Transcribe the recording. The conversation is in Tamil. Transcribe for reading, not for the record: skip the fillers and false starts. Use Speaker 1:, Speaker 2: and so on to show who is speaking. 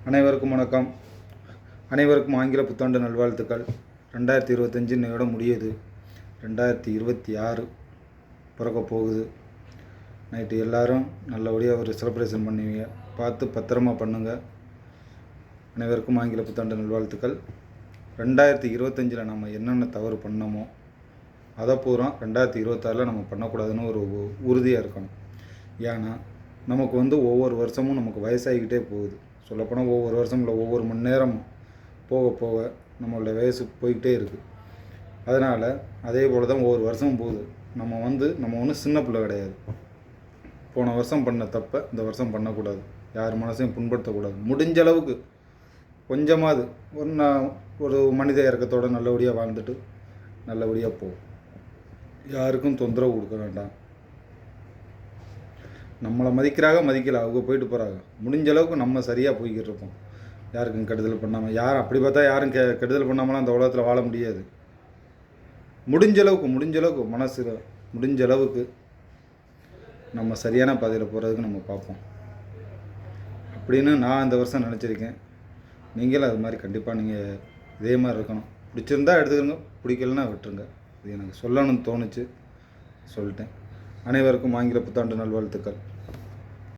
Speaker 1: அனைவருக்கும் வணக்கம். அனைவருக்கும் ஆங்கில புத்தாண்டு நல்வாழ்த்துக்கள். 2025 இன்னையோட முடியுது. 2026 பிறக்க போகுது. நைட்டு எல்லோரும் நல்லபடியாக ஒரு செலிப்ரேஷன் பண்ணுவீங்க. பார்த்து பத்திரமா பண்ணுங்கள். அனைவருக்கும் ஆங்கில புத்தாண்டு நல்வாழ்த்துக்கள். 2025 நம்ம என்னென்ன தவறு பண்ணோமோ அதை பூரா 2026 நம்ம பண்ணக்கூடாதுன்னு ஒரு உறுதியாக இருக்கணும். ஏன்னா நமக்கு ஒவ்வொரு வருஷமும் நமக்கு வயசாகிக்கிட்டே போகுது. சொல்லப்போனால் ஒவ்வொரு வருஷம் இல்லை, ஒவ்வொரு மணி நேரமும் போக போக நம்மளோட வயசு போய்கிட்டே இருக்குது. அதனால் அதே போல் தான் ஒவ்வொரு வருஷமும் போகுது. நம்ம ஒன்றும் சின்ன பிள்ளை கிடையாது. போன வருஷம் பண்ண தப்பை இந்த வருஷம் பண்ணக்கூடாது. யார் மனசையும் புண்படுத்தக்கூடாது. முடிஞ்ச அளவுக்கு கொஞ்சமாவது ஒரு மனித இறக்கத்தோடு நல்லபடியாக வாழ்ந்துட்டு நல்லபடியாக போகும். யாருக்கும் தொந்தரவு கொடுக்க வேண்டாம். நம்மளை மதிக்கிறாங்க, மதிக்கல, அவங்க போயிட்டு போகிறாங்க. முடிஞ்ச அளவுக்கு நம்ம சரியாக போய்கிட்டு இருப்போம். யாருக்கும் கெடுதல் பண்ணாமல். யாரும் அப்படி பார்த்தா யாரும் கெடுதல் பண்ணாமலாம் அந்த உலகத்தில் வாழ முடியாது. முடிஞ்ச அளவுக்கு மனசு முடிஞ்ச அளவுக்கு நம்ம சரியான பாதையில் போகிறதுக்கு நம்ம பார்ப்போம் அப்படின்னு நான் இந்த வருஷம் நினச்சிருக்கேன். நீங்களும் அது மாதிரி கண்டிப்பாக நீங்கள் இதே மாதிரி இருக்கணும். பிடிச்சிருந்தா எடுத்துக்கோங்க, பிடிக்கலன்னா விட்டுருங்க. இது எனக்கு சொல்லணும்னு தோணுச்சு, சொல்லிட்டேன். அனைவருக்கும் ஆங்கில புத்தாண்டு நல்வாழ்த்துக்கள்.